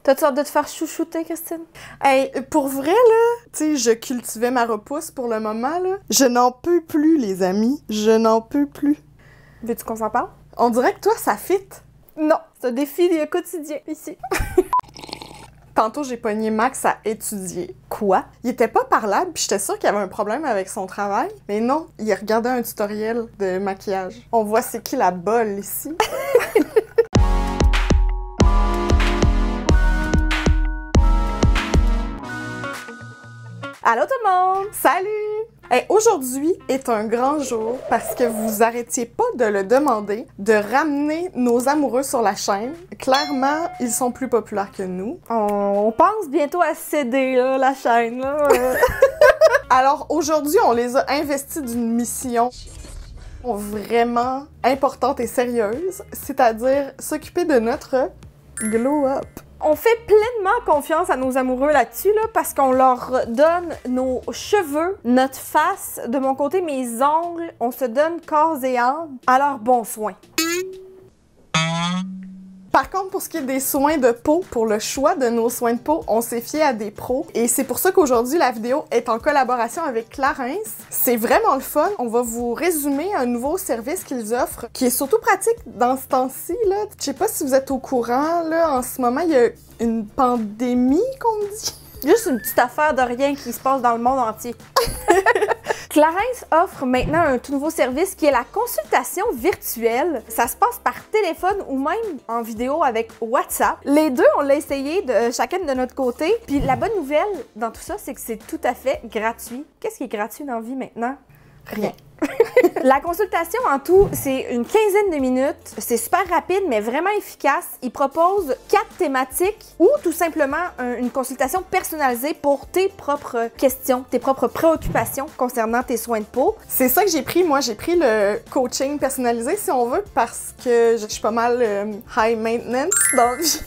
T'as-tu hâte de te faire chouchouter, Christine? Hey, pour vrai, là, tu sais, je cultivais ma repousse pour le moment, là. Je n'en peux plus, les amis. Je n'en peux plus. Veux-tu qu'on s'en parle? On dirait que toi, ça fit. Non, c'est un défi quotidien, ici. Tantôt, j'ai pogné Max à étudier. Quoi? Il était pas parlable, puis j'étais sûre qu'il y avait un problème avec son travail. Mais non, il regardait un tutoriel de maquillage. On voit c'est qui la bolle, ici. Allô tout le monde! Salut! Hey, aujourd'hui est un grand jour parce que vous arrêtiez pas de le demander, de ramener nos amoureux sur la chaîne. Clairement, ils sont plus populaires que nous. On pense bientôt à céder, là, la chaîne, là. Alors aujourd'hui, on les a investis d'une mission vraiment importante et sérieuse, c'est-à-dire s'occuper de notre glow-up. On fait pleinement confiance à nos amoureux là-dessus, là, parce qu'on leur donne nos cheveux, notre face, de mon côté, mes ongles. On se donne corps et âme à leurs bons soins. Par contre, pour ce qui est des soins de peau, pour le choix de nos soins de peau, on s'est fié à des pros. Et c'est pour ça qu'aujourd'hui, la vidéo est en collaboration avec Clarins. C'est vraiment le fun. On va vous résumer un nouveau service qu'ils offrent, qui est surtout pratique dans ce temps-ci, là. Je sais pas si vous êtes au courant, là. En ce moment, il y a une pandémie, qu'on me dit. Juste une petite affaire de rien qui se passe dans le monde entier. Clarins offre maintenant un tout nouveau service qui est la consultation virtuelle. Ça se passe par téléphone ou même en vidéo avec WhatsApp. Les deux, on l'a essayé de chacune de notre côté. Puis la bonne nouvelle dans tout ça, c'est que c'est tout à fait gratuit. Qu'est-ce qui est gratuit dans la vie maintenant? Rien. La consultation en tout, c'est une quinzaine de minutes. C'est super rapide, mais vraiment efficace. Il propose 4 thématiques ou tout simplement une consultation personnalisée pour tes propres questions, tes propres préoccupations concernant tes soins de peau. C'est ça que j'ai pris. Moi, j'ai pris le coaching personnalisé, si on veut, parce que je suis pas mal high maintenance dans la vie.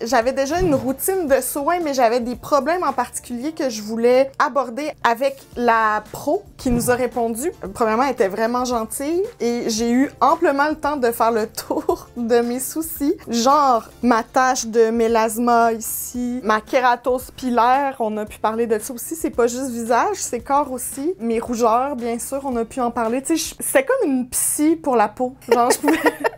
J'avais déjà une routine de soins, mais j'avais des problèmes en particulier que je voulais aborder avec la pro qui nous a répondu. Premièrement, elle était vraiment gentille et j'ai eu amplement le temps de faire le tour de mes soucis. Genre, ma tache de mélasma ici, ma kératose pilaire, on a pu parler de ça aussi. C'est pas juste visage, c'est corps aussi. Mes rougeurs, bien sûr, on a pu en parler. Tu sais, c'était comme une psy pour la peau. Genre,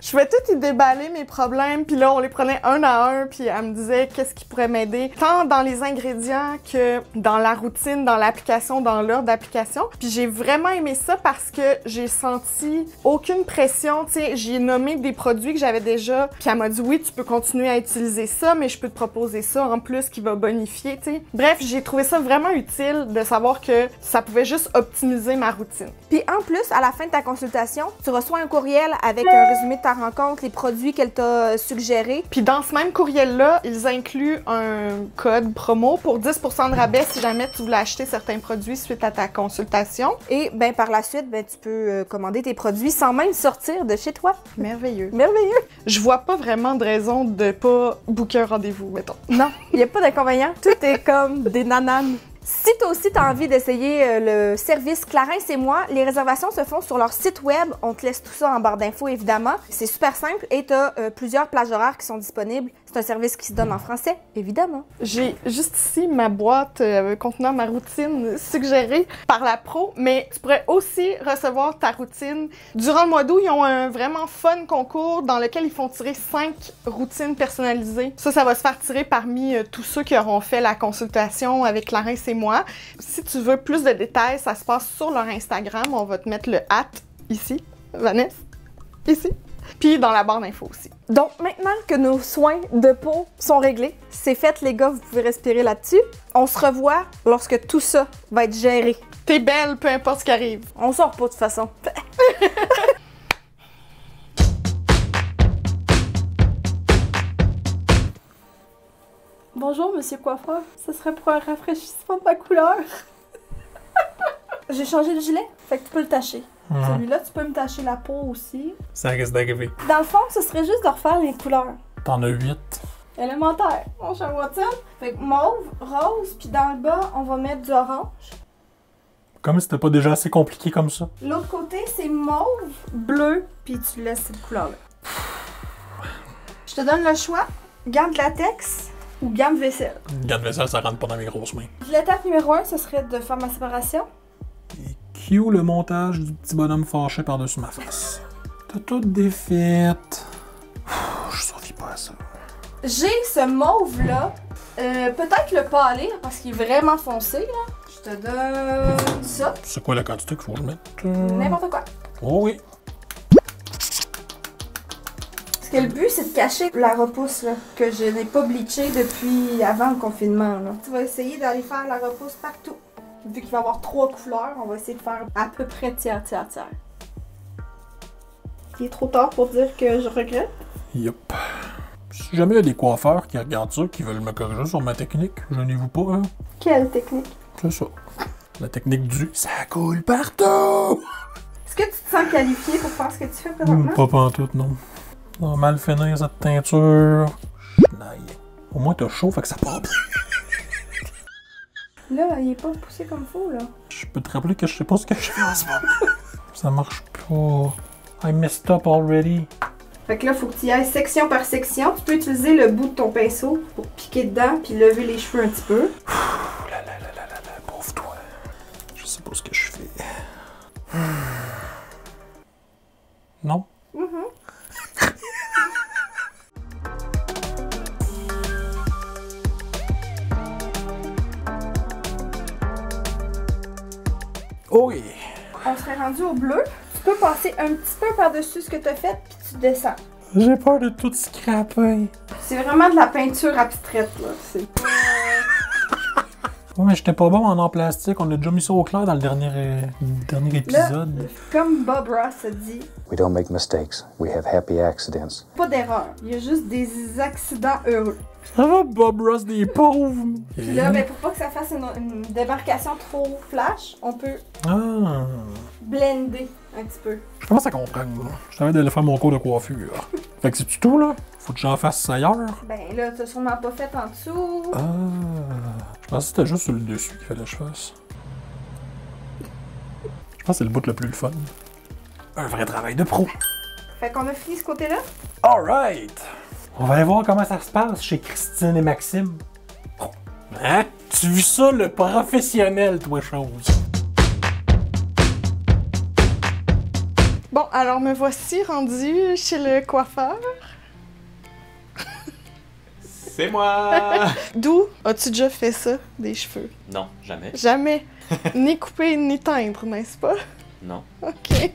je pouvais tout y déballer mes problèmes, puis là, on les prenait un à un, puis elle me disait qu'est-ce qui pourrait m'aider, tant dans les ingrédients que dans la routine, dans l'application, dans l'ordre d'application. Puis j'ai vraiment aimé ça parce que j'ai senti aucune pression, tu sais, j'ai nommé des produits que j'avais déjà, puis elle m'a dit oui, tu peux continuer à utiliser ça, mais je peux te proposer ça en plus qui va bonifier, tu sais. Bref, j'ai trouvé ça vraiment utile de savoir que ça pouvait juste optimiser ma routine. Puis en plus, à la fin de ta consultation, tu reçois un courriel avec un résumé de ta rencontre, les produits qu'elle t'a suggérés. Puis dans ce même courriel-là, ils incluent un code promo pour 10% de rabais si jamais tu voulais acheter certains produits suite à ta consultation. Et ben par la suite, ben tu peux commander tes produits sans même sortir de chez toi. Merveilleux. Merveilleux! Je vois pas vraiment de raison de pas booker un rendez-vous, mettons. Non, il n'y a pas d'inconvénient. Tout est comme des nananes. Si toi aussi tu as envie d'essayer le service Clarins et moi, les réservations se font sur leur site web. On te laisse tout ça en barre d'infos, évidemment. C'est super simple et tu as plusieurs plages horaires qui sont disponibles. C'est un service qui se donne en français, évidemment. J'ai juste ici ma boîte contenant ma routine suggérée par la pro, mais tu pourrais aussi recevoir ta routine. Durant le mois d'août, ils ont un vraiment fun concours dans lequel ils font tirer 5 routines personnalisées. Ça va se faire tirer parmi tous ceux qui auront fait la consultation avec Clarins et moi. Si tu veux plus de détails, ça se passe sur leur Instagram. On va te mettre le @ ici, Vanessa, ici, puis dans la barre d'infos aussi. Donc, maintenant que nos soins de peau sont réglés, c'est fait, les gars, vous pouvez respirer là-dessus. On se revoit lorsque tout ça va être géré. T'es belle, peu importe ce qui arrive. On sort pas de toute façon. Bonjour, monsieur coiffeur. Ce serait pour un rafraîchissement de ma couleur. J'ai changé de gilet, fait que tu peux le tacher. Celui-là, tu peux me tacher la peau aussi. Ça risque d'arriver. Dans le fond, ce serait juste de refaire les couleurs. T'en as 8. Élémentaire, mon cher Watson. Fait que mauve, rose, puis dans le bas, on va mettre du orange. Comme c'était pas déjà assez compliqué comme ça. L'autre côté, c'est mauve, bleu, puis tu laisses cette couleur-là. Je te donne le choix. Gants de latex ou gants de vaisselle? Gants de vaisselle, ça rentre pas dans mes grosses mains. L'étape numéro 1, ce serait de faire ma séparation. Et cue le montage du petit bonhomme fâché par-dessus ma face. T'as tout défait. Je survis pas à ça. J'ai ce mauve-là. Peut-être le pâlir parce qu'il est vraiment foncé, là. Je te donne ça. C'est quoi la quantité qu'il faut que je mette? N'importe quoi. Oh oui. Parce que le but, c'est de cacher la repousse, là, que je n'ai pas bleaché depuis avant le confinement, là. Tu vas essayer d'aller faire la repousse partout. Vu qu'il va y avoir 3 couleurs, on va essayer de faire à peu près tiers. Il est trop tard pour dire que je regrette. Yup. Si jamais il y a des coiffeurs qui regardent ça, qui veulent me corriger sur ma technique, gênez-vous pas, hein. Quelle technique? C'est ça. La technique du « ça coule partout ». Est-ce que tu te sens qualifié pour faire ce que tu fais présentement? Pas pantoute, non. On va mal finir cette teinture. Chenaille. Au moins t'as chaud, fait que ça part bien. Là, il est pas poussé comme fou, là. Je peux te rappeler que je sais pas ce que je fais en ce moment. Ça marche pas. I messed up already. Fait que là, faut que tu y ailles section par section. Tu peux utiliser le bout de ton pinceau pour piquer dedans puis lever les cheveux un petit peu. Ouh là, pauvre toi. Je sais pas ce que je fais. Non? Oh oui! On serait rendu au bleu. Tu peux passer un petit peu par-dessus ce que tu as fait puis tu descends. J'ai peur de tout scraper. C'est vraiment de la peinture abstraite, là. C'est pas... Ouais, mais j'étais pas bon en art plastique. On a déjà mis ça au clair dans le dernier épisode. Là, comme Bob Ross a dit, We don't make mistakes. We have happy accidents. pas d'erreur. Il y a juste des accidents heureux. Ça va, Bob Ross des pauvres! Puis là, ben, pour pas que ça fasse une démarcation trop flash, on peut Ah! blender un petit peu. Je commence à comprendre, là. Je t'avais d'aller faire mon cours de coiffure. Fait que c'est tout, là? Faut que j'en fasse ailleurs? Ben là, t'as sûrement pas fait en dessous. Ah! Je pensais que c'était juste sur le dessus qu'il fallait que je fasse. Je pense que c'est le bout le plus le fun. Un vrai travail de pro! Fait qu'on a fini ce côté-là. Alright! On va aller voir comment ça se passe chez Christine et Maxime. Hein? Tu vis ça, le professionnel, toi, chose. Bon, alors me voici rendue chez le coiffeur. C'est moi! D'où as-tu déjà fait ça, des cheveux? Non, jamais. Jamais. Ni couper, ni teindre, n'est-ce pas? Non. OK.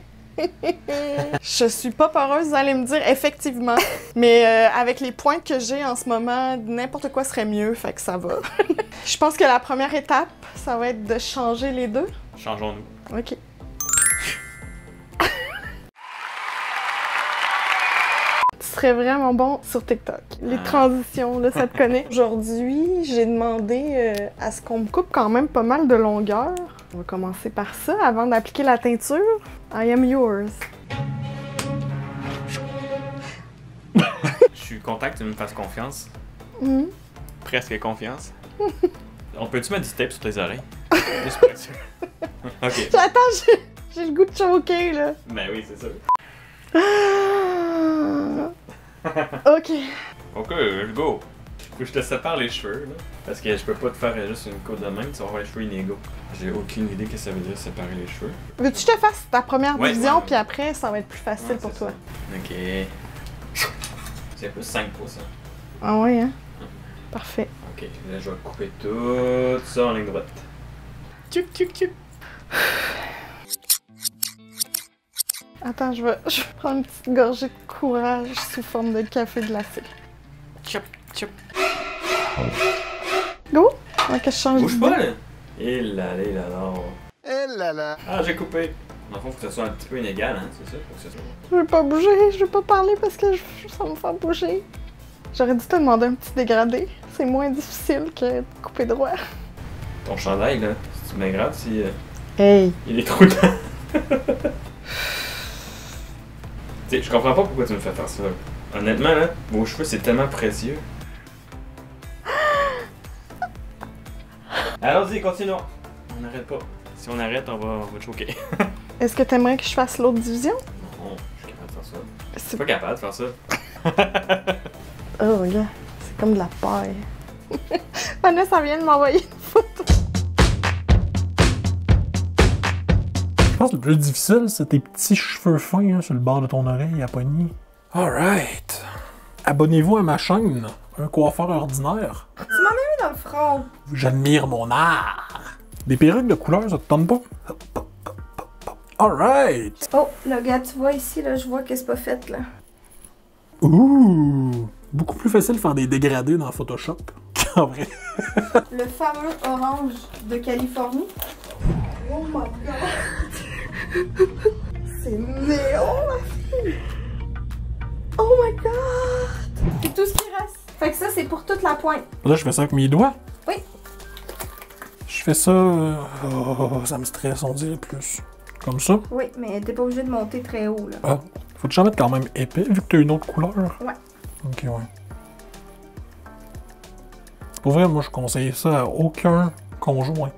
Je suis pas peureuse, vous allez me dire, effectivement. Mais avec les points que j'ai en ce moment, n'importe quoi serait mieux, fait que ça va. Je pense que la première étape, ça va être de changer les deux. Changeons-nous. OK. Tu serais vraiment bon sur TikTok. Les transitions, là, ça te connaît. Aujourd'hui, j'ai demandé à ce qu'on me coupe quand même pas mal de longueur. On va commencer par ça avant d'appliquer la teinture. I am yours. Je suis content que tu me fasses confiance. Mhm. Presque confiance. On peut-tu mettre du tape sur tes oreilles? Juste pour être sûr. Ok. Attends, j'ai le goût de choquer, là. Ben oui, c'est ça. OK. Ok, let's go. Faut que je te sépare les cheveux, là. Parce que je peux pas te faire juste une côte de même, tu vas avoir les cheveux inégaux. J'ai aucune idée que ça veut dire séparer les cheveux. Veux-tu que je te fasse ta première Ouais, division, ouais. puis après, ça va être plus facile Ouais, pour c'est toi. ça. Ok. C'est plus 5 pouces, hein. Ah ouais, hein? Parfait. Ok, là je vais couper tout ça en ligne droite. Tchuc, tchuc, tchuc. Attends, je vais prendre une petite gorgée de courage sous forme de café glacé. Tchup, tchup. Go! Ok, je change Bouge d'idée. pas, là! Et là, là. Eh là là. Ah, j'ai coupé. Dans le fond, faut que ça soit un petit peu inégal, hein, c'est ça? Faut que ça soit... Je veux pas bouger, je veux pas parler parce que ça me fait bouger. J'aurais dû te demander un petit dégradé. C'est moins difficile que de couper droit. Ton chandail, là, c'est-tu bien grave si Hey! il est trop temps? Tu sais, je comprends pas pourquoi tu me fais faire ça. Honnêtement, là, vos cheveux, c'est tellement précieux. Allons-y, continuons. On n'arrête pas. Si on arrête, on va te choquer. Est-ce que t'aimerais que je fasse l'autre division? Non, je suis capable de faire ça. Je C'est suis pas capable de faire ça. Oh, regarde. comme de la paille. Vanessa vient de m'envoyer une photo. Je pense que le plus difficile, c'est tes petits cheveux fins hein, sur le bord de ton oreille à pogner. Alright. Abonnez-vous à ma chaîne, un coiffeur ordinaire. Tu m'en as mis dans le front. J'admire mon art. Des perruques de couleur, ça te tente pas? Alright. Oh, le gars, tu vois ici, là, je vois que c'est pas fait, là. Ouh. Beaucoup plus facile de faire des dégradés dans Photoshop qu'en vrai. Le fameux orange de Californie. Oh my god! C'est néon, ma fille! Oh my god! C'est tout ce qui reste. Fait que ça, c'est pour toute la pointe. Là, je fais ça avec mes doigts. Oui. Je fais ça... oh, ça me stresse, on dirait plus. Comme ça. Oui, mais t'es pas obligé de monter très haut, là. Ah, faut déjà mettre quand même épais, vu que t'as une autre couleur. Ouais. Ok, ouais. Pour vrai, moi, je conseille ça à aucun conjoint.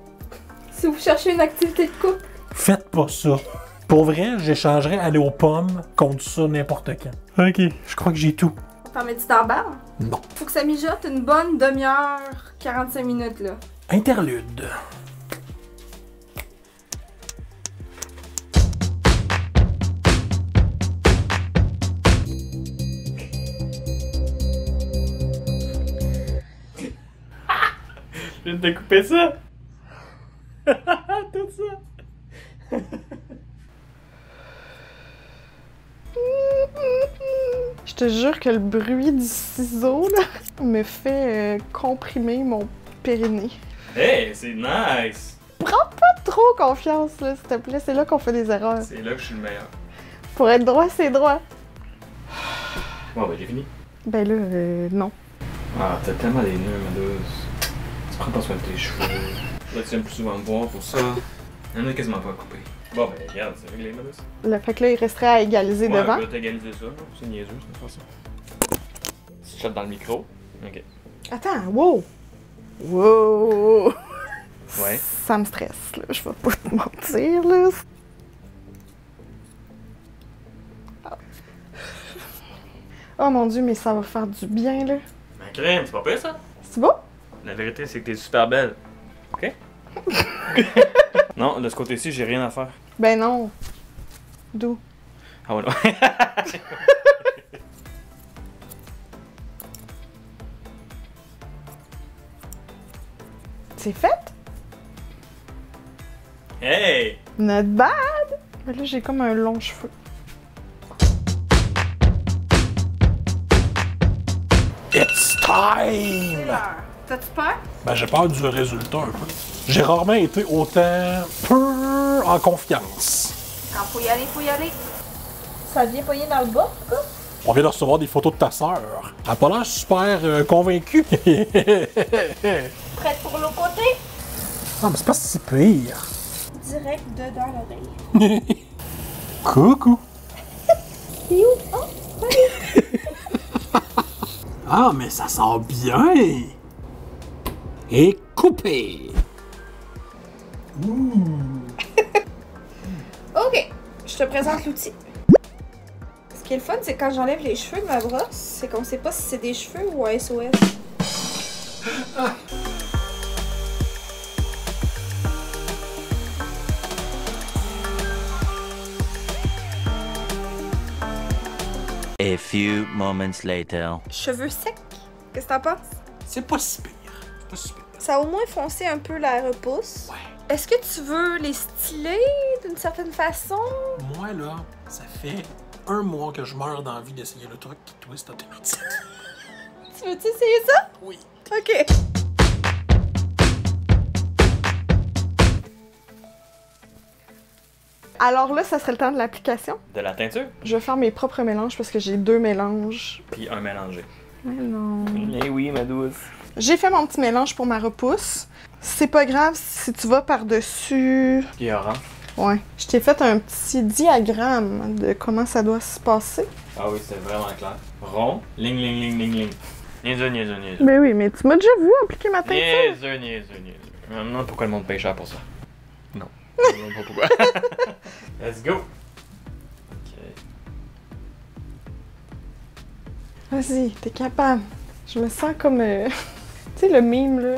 Si vous cherchez une activité de couple. Faites pas ça. Pour vrai, j'échangerais aller aux pommes contre ça n'importe quand. Ok, je crois que j'ai tout. T'en mets-tu dans la barre? Non. Faut que ça mijote une bonne demi-heure, 45 minutes, là. Interlude. Je viens de découper ça! Tout ça! Je te jure que le bruit du ciseau là, me fait comprimer mon périnée. Hey, c'est nice! Pas trop confiance, là, s'il te plaît. C'est là qu'on fait des erreurs. C'est là que je suis le meilleur. Pour être droit, c'est droit. Bon, ben j'ai fini. Ben là, non. Ah, t'as tellement des nœuds, ma douce. Tu prends pas soin de tes cheveux. Là, tu viens plus souvent me voir pour ça. Il y en a quasiment pas à couper. Bon, ben regarde, c'est réglé, ma douce. Le fait que là, il resterait à égaliser Ouais, devant. je vais t'égaliser ça, là. C'est niaiseux, cette façon. Tu shot dans le micro. Ok. Attends, wow! Wow! Ouais. Ça me stresse, là. Je vais pas te mentir, là. Oh mon dieu, mais ça va faire du bien, là. Ma crème, c'est pas pire, ça? C'est beau? La vérité, c'est que t'es super belle. Ok? Non, de ce côté-ci, j'ai rien à faire. Ben non. D'où? Ah ouais, non. C'est fait? Hey! Not bad! Mais là, j'ai comme un long cheveu. It's time! T'as-tu peur? Ben, j'ai peur du résultat un peu. J'ai rarement été autant peu en confiance. Ah, faut y aller, faut y aller. Ça vient poigner dans le bas, en tout cas? On vient de recevoir des photos de ta sœur. Elle a pas l'air super convaincue. Prête pour l'autre côté? Non, mais c'est pas si pire. Direct dedans l'oreille. Coucou. Et où? Oh, Ah, mais ça sent bien. Et coupé. OK, je te présente l'outil. Ce qui est le fun, c'est quand j'enlève les cheveux de ma brosse, c'est qu'on sait pas si c'est des cheveux ou un SOS. A few moments later. Cheveux secs, qu'est-ce que t'en penses? C'est pas si pire. C'est pas si pire. Ça a au moins foncé un peu la repousse. Ouais. Est-ce que tu veux les styler d'une certaine façon? Moi, là, ça fait 1 mois que je meurs d'envie d'essayer le truc qui twist automatique. Tu veux-tu essayer ça? Oui. OK. Alors là, ça serait le temps de l'application. De la teinture, Je vais faire mes propres mélanges parce que j'ai 2 mélanges. puis un mélangé. Mais non. Eh oui, ma douce. J'ai fait mon petit mélange pour ma repousse. C'est pas grave si tu vas par-dessus. Qui est orange. Ouais. Je t'ai fait un petit diagramme de comment ça doit se passer. Ah oui, c'est vraiment clair. Rond, ligne, ligne, ligne, ligne, ligne. Niaiseux, niaiseux, niaiseux. Mais oui, mais tu m'as déjà vu appliquer ma teinture. Niaiseux, niaiseux, niaiseux. Je me demande pourquoi le monde paye cher pour ça. Non. Je me demande pas pourquoi. Let's go. Ok. Vas-y, t'es capable. Je Je me sens comme, tu sais, le mime, là.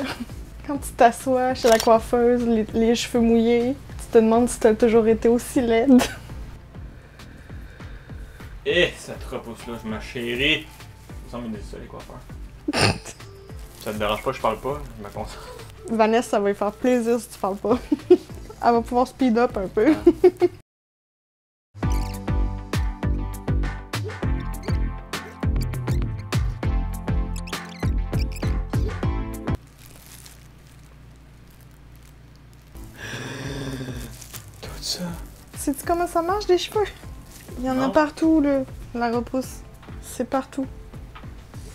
Quand tu t'assois chez la coiffeuse, les cheveux mouillés, tu te demandes si t'as toujours été aussi laide. Eh, ça te repousse là, ma chérie. Ça me semble ça, les coiffeurs. Ça te dérange pas, je parle pas, je me concentre. Vanessa, ça va lui faire plaisir si tu parles pas. Elle va pouvoir speed up un peu. Tout ça. Sais-tu comment ça marche des cheveux? Il y en a Non. partout, là. La repousse. C'est partout.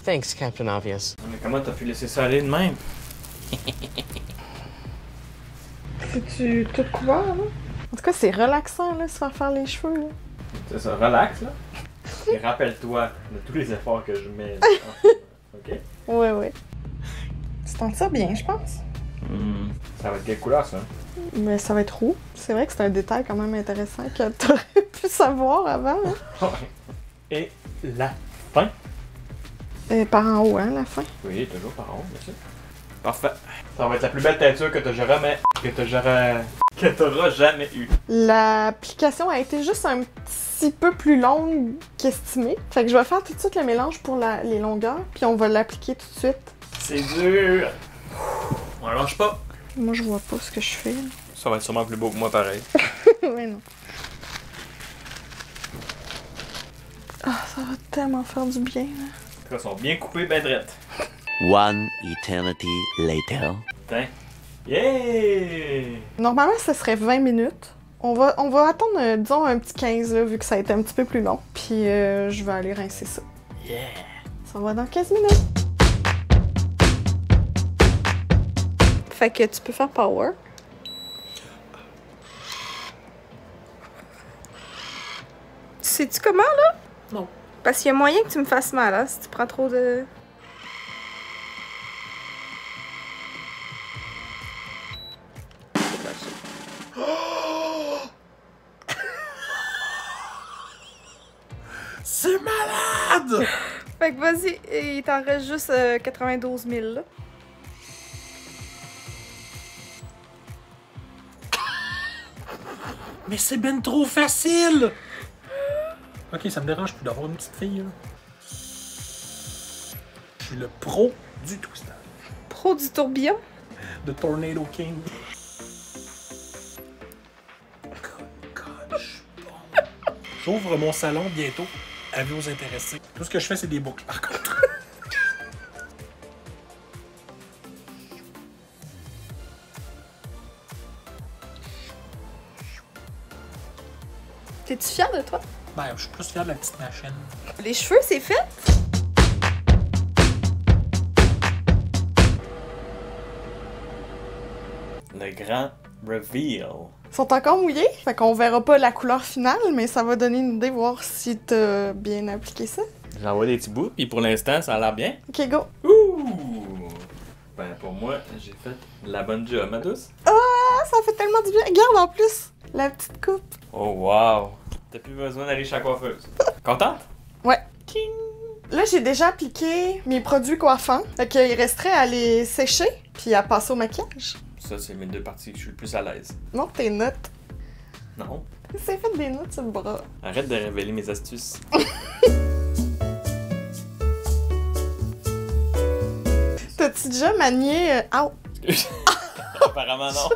Thanks, Captain Obvious. Mais comment t'as pu laisser ça aller de même? C'est-tu tout couvert, là? En tout cas, c'est relaxant, là, se faire les cheveux, là. C'est ça, relax là. Et rappelle-toi de tous les efforts que je mets. Ok? Ouais, ouais. Tu t'en tires bien, je pense. Ça va être quelle couleur ça? Mais ça va être roux. C'est vrai que c'est un détail quand même intéressant que t'aurais pu savoir avant, hein? Et la fin? Par en haut, hein, la fin. Oui, toujours par en haut, bien sûr. Parfait. Ça va être la plus belle teinture que t'auras jamais eue. L'application a été juste un petit peu plus longue qu'estimé. Fait que je vais faire tout de suite le mélange pour les longueurs, puis on va l'appliquer tout de suite. C'est dur. On lâche pas. Moi, je vois pas ce que je fais. Ça va être sûrement plus beau que moi pareil. Ouais, non. Ah, ça va tellement faire du bien, là. En tout cas, ils sont bien coupés, ben drettes. One eternity later. Putain. Yeah! Normalement, ça serait 20 minutes. On va attendre, disons, un petit 15, là, vu que ça a été un petit peu plus long. Puis je vais aller rincer ça. Yeah! Ça va dans 15 minutes. Fait que tu peux faire power. Sais-tu comment, là? Non. Parce qu'il y a moyen que tu me fasses mal, hein, si tu prends trop de... C'est malade! Fait que vas-y, il t'en reste juste 92 000, là. Mais c'est ben trop facile! Ok, ça me dérange plus d'avoir une petite fille, là. Je suis le pro du twistage. Pro du tourbillon. De Tornado King. God, je suis bon. J'ouvre mon salon bientôt. Avis aux intéressés. Tout ce que je fais, c'est des boucles, par contre. T'es-tu fière de toi? Ben, je suis plus fier de la petite machine. Les cheveux, c'est fait? Le grand reveal. Ils sont encore mouillés, fait qu'on verra pas la couleur finale, mais ça va donner une idée, voir si t'as bien appliqué ça. J'envoie des petits bouts, puis pour l'instant, ça a l'air bien. Ok, go! Ouh! Ben, pour moi, j'ai fait la bonne job, ma douce. Ah, ça fait tellement du bien! Regarde en plus, la petite coupe. Oh, wow! T'as plus besoin d'aller chez la coiffeuse. Contente? Ouais. Là, j'ai déjà appliqué mes produits coiffants, fait qu'il resterait à les sécher, puis à passer au maquillage. Ça, c'est mes deux parties que je suis le plus à l'aise. Montre tes notes. Non. C'est fait des notes sur le bras. Arrête de révéler mes astuces. T'as-tu déjà manié... Ow! Apparemment, non.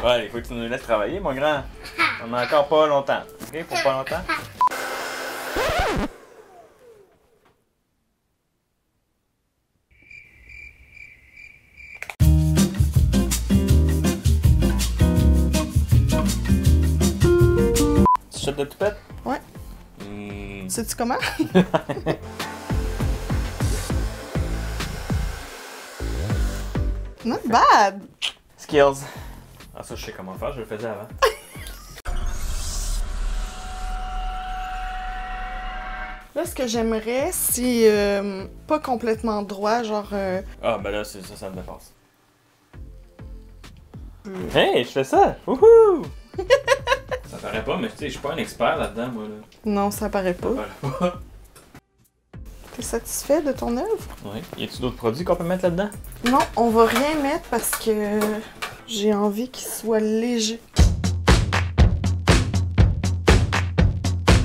Ouais, il faut que tu nous laisses travailler, mon grand. On a encore pas longtemps. Ok, pour pas longtemps? Tu chutes de toupette? Ouais. Sais-tu comment? Not bad! Skills. Ah, ça, je sais comment faire, je le faisais avant. Là, ce que j'aimerais, c'est pas complètement droit, genre... Ah, ben là, ça me dépasse. Hey, je fais ça! Wouhou! Ça paraît pas, mais tu sais, je suis pas un expert là-dedans, moi. Là. Non, ça paraît pas. Ça paraît pas. T'es satisfait de ton œuvre? Oui. Y a-tu d'autres produits qu'on peut mettre là-dedans? Non, on va rien mettre parce que j'ai envie qu'il soit léger.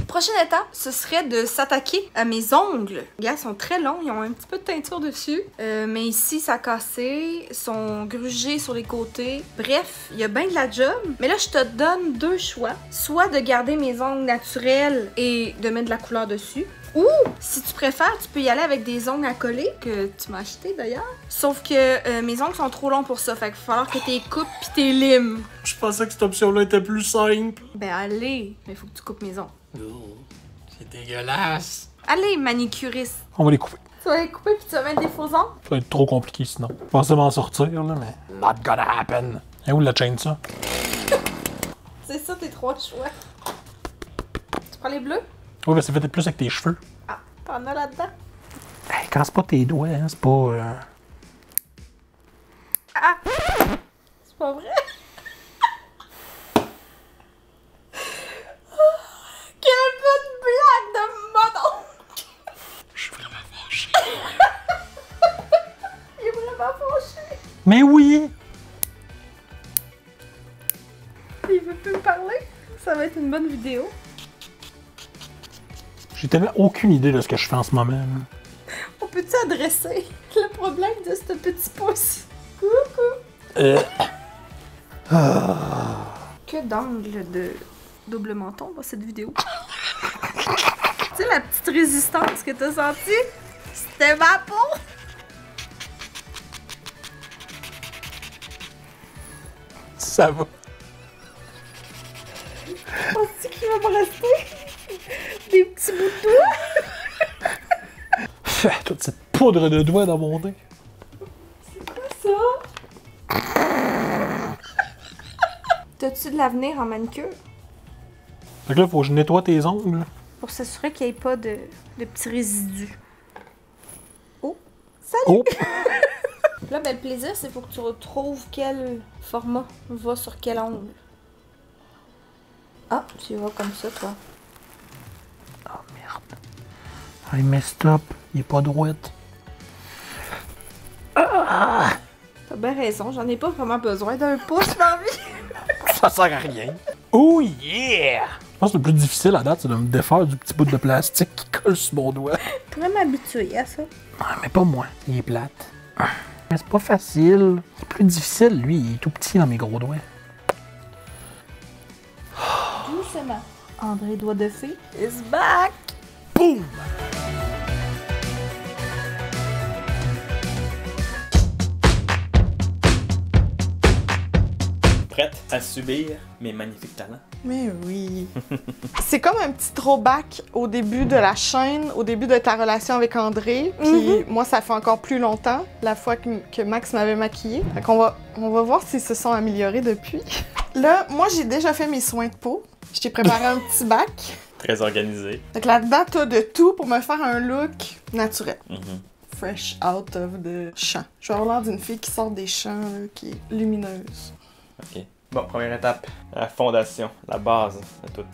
Prochaine étape, ce serait de s'attaquer à mes ongles. Les gars, ils sont très longs, ils ont un petit peu de teinture dessus. Mais ici, ça a cassé, ils sont grugés sur les côtés. Bref, il y a bien de la job. Mais là, je te donne deux choix. Soit de garder mes ongles naturels et de mettre de la couleur dessus. Ou, si tu préfères, tu peux y aller avec des ongles à coller, que tu m'as acheté d'ailleurs. Sauf que mes ongles sont trop longs pour ça, fait qu'il va falloir que tu les coupes pis tu les limes. Je pensais que cette option-là était plus simple. Ben allez, mais faut que tu coupes mes ongles. C'est dégueulasse. Allez, manicuriste. On va les couper. Tu vas les couper puis tu vas mettre des faux ongles? Ça va être trop compliqué sinon. Je pensais m'en sortir, là, mais... Not gonna happen. Et où la chaîne, ça? C'est ça tes trois choix. Tu prends les bleus? Oui, mais c'est fait plus avec tes cheveux. Ah, t'en as là-dedans? Hey, casse pas tes doigts, hein, c'est pas... Ah! C'est pas vrai? Quelle bonne blague de mon oncle! Je suis vraiment fâché. Il est vraiment fâché. Mais oui! Il veut plus me parler. Ça va être une bonne vidéo. J'ai tellement aucune idée de ce que je fais en ce moment. Là. On peut-tu adresser le problème de ce petit pouce? Coucou! Que d'angle de double menton dans cette vidéo. Tu sais la petite résistance que t'as sentie? C'était ma peau! Ça va. Penses-tu qu'il va me rester des petits bouts de doigts? Toute cette poudre de doigts dans mon nez. Ça? T'as-tu de l'avenir en manicure? Fait que là, faut que je nettoie tes ongles. Pour s'assurer qu'il n'y ait pas de petits résidus. Oh! Salut! Oh! Là, ben, le plaisir, c'est pour que tu retrouves quel format va sur quel ongle. Ah, tu vas comme ça, toi. Oh merde. I messed up. Il est pas droite. Ah! T'as bien raison, j'en ai pas vraiment besoin d'un pouce dans la vie. Ça sert à rien. Oh yeah! Je pense que le plus difficile à date, c'est de me défaire du petit bout de plastique qui colle sur mon doigt. Je pourrais m'habituer à ça. Ah, mais pas moi. Il est plate. Mais c'est pas facile. C'est plus difficile, lui. Il est tout petit dans mes gros doigts. Doucement. André Doigt de Fée is back! Boum! Prête à subir mes magnifiques talents? Mais oui. C'est comme un petit throwback au début de la chaîne, au début de ta relation avec André. Puis moi, ça fait encore plus longtemps, la fois que Max m'avait maquillée. Fait qu'on on va voir s'ils se sont améliorés depuis. Là, moi, j'ai déjà fait mes soins de peau. Je t'ai préparé un petit bac. Très organisé. Fait que là-dedans, t'as de tout pour me faire un look naturel. Fresh out of the champ. Je vais avoir l'air d'une fille qui sort des champs, là, qui est lumineuse. Ok. Bon, première étape. La fondation, la base de tout.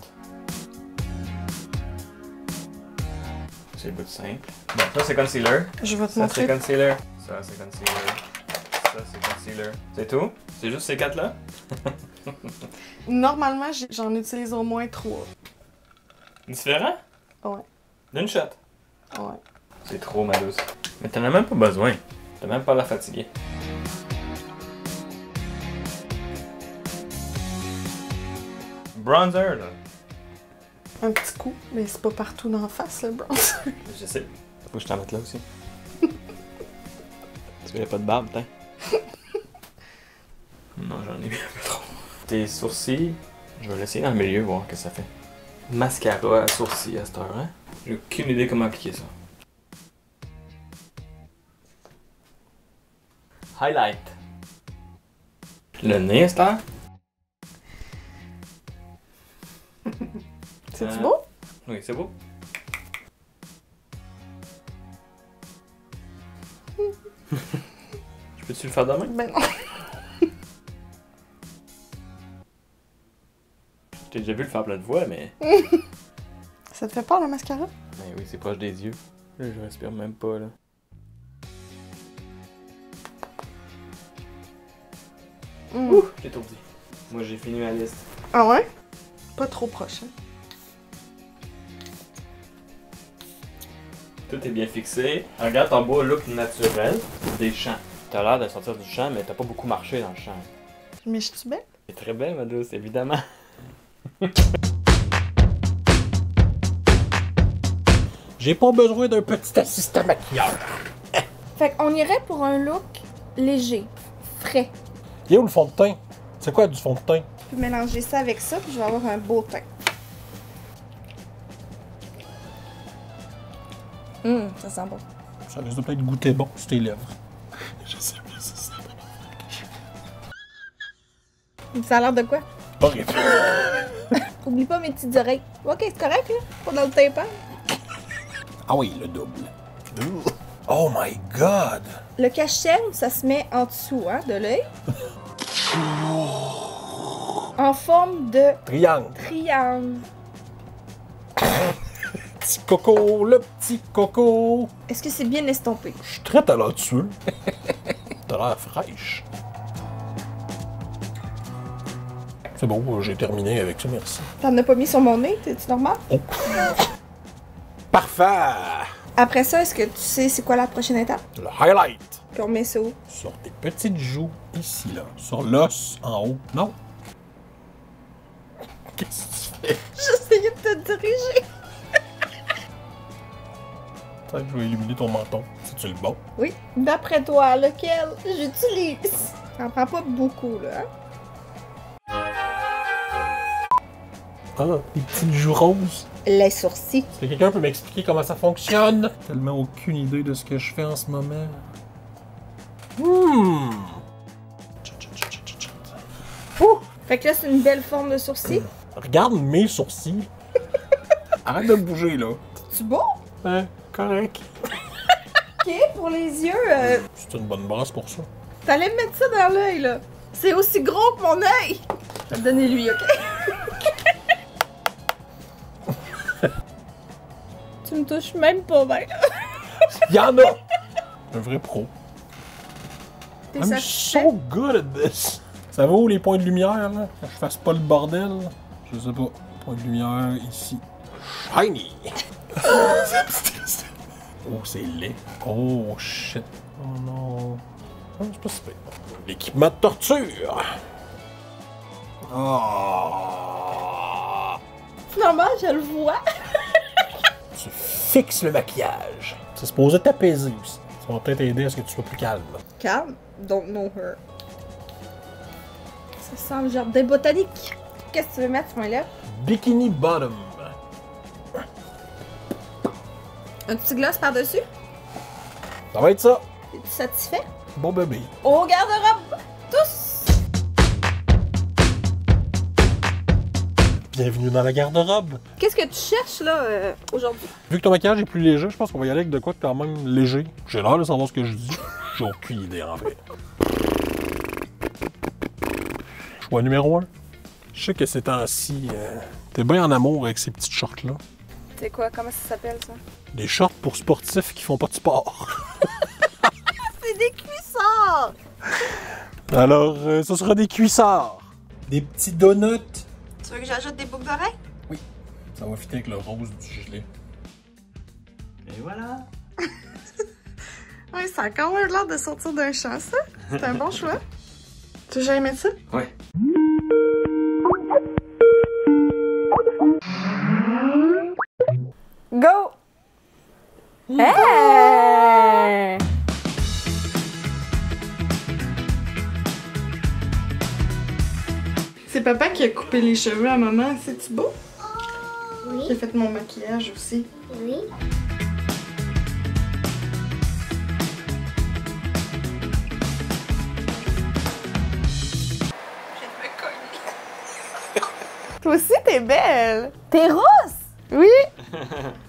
C'est le bout simple. Bon, ça c'est concealer. Je vais te Ça c'est montrer. concealer. Ça c'est concealer. Ça c'est concealer. C'est tout? C'est juste ces quatre-là? Normalement, j'en utilise au moins 3. Différent? Ouais. D'une shot. Ouais. C'est trop, ma douce. Mais t'en as même pas besoin. T'as même pas l'air fatigué. Bronzer, là. Un petit coup, mais c'est pas partout dans la face, le bronzer. Je sais. Faut que je t'en mette là aussi. Tu verrais pas de barbe, t'as? Non, j'en ai mis un peu trop. Tes sourcils, je vais l'essayer dans le milieu, voir ce que ça fait. Mascara à sourcils à cette heure, hein? J'ai aucune idée comment appliquer ça. Highlight. Le nez à cette heure? C'est-tu beau? Oui, c'est beau. Je peux-tu le faire demain? Ben non. déjà vu le faire plein de fois, mais. Ça te fait peur le mascara? Ben oui, c'est proche des yeux. Là, je respire même pas, là. Ouh, j'ai étourdi. Moi, j'ai fini ma liste. Ah ouais? Pas trop proche, hein? Tout est bien fixé. Regarde ton beau look naturel des champs. T'as l'air de sortir du champ, mais t'as pas beaucoup marché dans le champ. Mais je suis belle? C'est très belle, ma douce, évidemment. J'ai pas besoin d'un petit assistant maquilleur. Fait qu'on irait pour un look léger, frais. Il est où le fond de teint? C'est quoi du fond de teint? Je peux mélanger ça avec ça, puis je vais avoir un beau teint. Ça sent bon. Ça risque de peut-être goûter bon sur tes lèvres. Je sais pas si c'est Ça a l'air de quoi? horrible. Oublie pas mes petites oreilles. Ok, c'est correct, là? Pas dans le tympan. Ah oui, le double. Oh my god! Le cache-ciel, ça se met en dessous, hein, de l'œil. En forme de Triangle. triangle. Petit coco, le petit coco. Est-ce que c'est bien estompé? Je suis très talentueux. T'as l'air fraîche. C'est bon, j'ai terminé avec ça, merci. T'en as pas mis sur mon nez? C'est normal? Oh. Parfait! Après ça, est-ce que tu sais c'est quoi la prochaine étape? Le highlight. Qu'on met ça où? Sur tes petites joues, ici, là. Sur l'os, en haut. Non? Qu'est-ce que tu fais? J'essayais de te diriger. Peut-être que je vais illuminer ton menton. C'est-tu le bon? Oui. D'après toi, lequel j'utilise? T'en prends pas beaucoup, là, hein? Ah, des petites joues roses. Les sourcils. Est-ce que quelqu'un peut m'expliquer comment ça fonctionne? Tellement aucune idée de ce que je fais en ce moment. Ouh! Fait que là, c'est une belle forme de sourcil. Regarde mes sourcils. Arrête de bouger, là. C'est beau? Hein? Correct. Ok, pour les yeux, C'est une bonne brasse pour ça. t'allais me mettre ça dans l'œil, là. C'est aussi gros que mon œil. Je vais te donner lui, ok? Tu me touches même pas bien. Y'en a! Un vrai pro. T'es I'm satisfait? so good at this. Ça va où les points de lumière, là? Que je fasse pas le bordel? Je sais pas. Point de lumière ici. Shiny! Oh, c'est laid. Oh, shit. Oh non. Ah, c'est pas si pire. L'équipement de torture! Oh. C'est normal, je le vois. Tu fixes le maquillage. C'est supposé t'apaiser aussi. Ça va peut-être aider à ce que tu sois plus calme. Calme, don't know her. Ça sent le jardin botanique. Qu'est-ce que tu veux mettre sur mes lèvres? Bikini Bottom. Un petit gloss par-dessus? Ça va être ça. Es-tu satisfait? Bon bébé. Au garde-robe! Tous! Bienvenue dans la garde-robe. Qu'est-ce que tu cherches, là, aujourd'hui? Vu que ton maquillage est plus léger, je pense qu'on va y aller avec de quoi de quand même léger. J'ai l'air de savoir ce que je dis. J'ai aucune idée, en fait. Choix numéro 1. Je sais que ces temps-ci, t'es bien en amour avec ces petites shorts-là. C'est quoi? Comment ça s'appelle, ça? Des shorts pour sportifs qui font pas de sport. C'est des cuissards! Alors, ce sera des cuissards. Des petits donuts. Tu veux que j'ajoute des boucles d'oreilles? Oui. Ça va fitter avec le rose du gilet. Et voilà! Ouais, ça a quand même l'air de sortir d'un champ, ça. C'est un bon choix. Tu as jamais aimé ça? Ouais. Go! Hey! C'est papa qui a coupé les cheveux à maman, c'est-tu beau? Oui. Qui a fait mon maquillage aussi. Oui. Toi aussi, t'es belle! T'es rousse! Oui!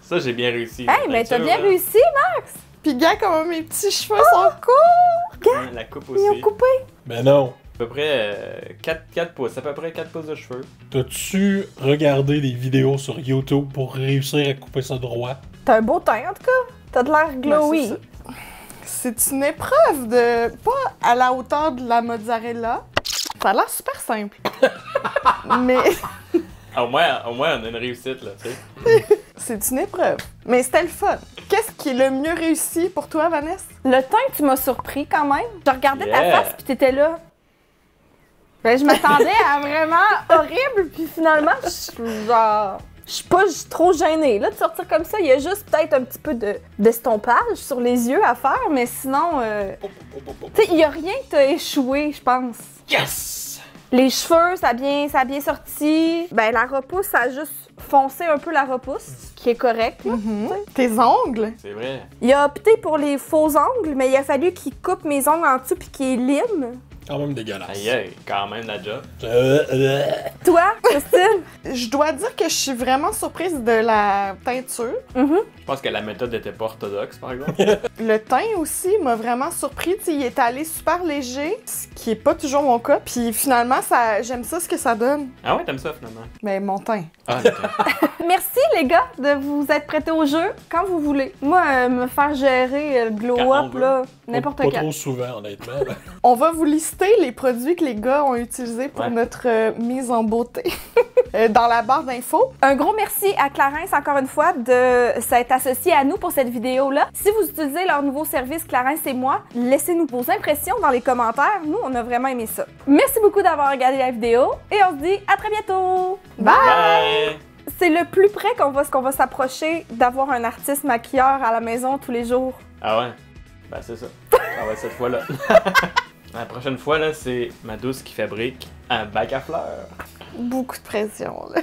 Ça, j'ai bien réussi. Hey, mais t'as bien réussi, Max! Pis gars, comment mes petits cheveux sont courts! La coupe aussi. Ils ont coupé! Ben non. À peu près 4 pouces, à peu près 4 pouces de cheveux. T'as-tu regardé des vidéos sur YouTube pour réussir à couper ça droit? T'as un beau teint, en tout cas. T'as de l'air glowy. Ben, c'est une épreuve de... pas à la hauteur de la mozzarella. Ça a l'air super simple. Mais Au moins, on a une réussite, là, tu sais. c'est une épreuve. Mais c'était le fun. Qu'est-ce qui est le mieux réussi pour toi, Vanessa? Le teint, tu m'as surpris quand même. Je regardais ta Yeah. face, puis t'étais là. Ben, je m'attendais à vraiment horrible, puis finalement, je suis pas trop gênée là, de sortir comme ça. Il y a juste peut-être un petit peu d'estompage sur les yeux à faire, mais sinon, tu sais, il y a rien que t'as échoué, je pense. Yes! Les cheveux, ça a bien sorti. Ben, la repousse, ça a juste foncé un peu la repousse, qui est correct, là. Tes ongles? C'est vrai. Il a opté pour les faux ongles, mais il a fallu qu'il coupe mes ongles en dessous puis qu'il lime. Quand même dégueulasse. Aïe, aïe, quand même la job. Toi, Christine? Je dois dire que je suis vraiment surprise de la teinture. Je pense que la méthode était pas orthodoxe, par exemple. Le teint aussi m'a vraiment surpris. T'sais, il est allé super léger, ce qui est pas toujours mon cas. Puis finalement, j'aime ça ce que ça donne. Ah ouais, t'aimes ça, finalement? Mais mon teint. Ah, ok. Merci les gars de vous être prêtés au jeu quand vous voulez. Moi, me faire gérer le Quand glow-up, on là, n'importe Pas quand. trop souvent, honnêtement. là. On va vous lister les produits que les gars ont utilisés pour Ouais. notre mise en beauté dans la barre d'infos. Un gros merci à Clarins, encore une fois, de s'être associé à nous pour cette vidéo-là. Si vous utilisez leur nouveau service Clarins et moi, laissez-nous vos impressions dans les commentaires. Nous, on a vraiment aimé ça. Merci beaucoup d'avoir regardé la vidéo et on se dit à très bientôt! Bye! C'est le plus près qu'on va s'approcher d'avoir un artiste maquilleur à la maison tous les jours. Ah ouais? Ben c'est ça. Ah ouais, cette fois-là. La prochaine fois, là, c'est ma douce qui fabrique un bac à fleurs. Beaucoup de pression, là.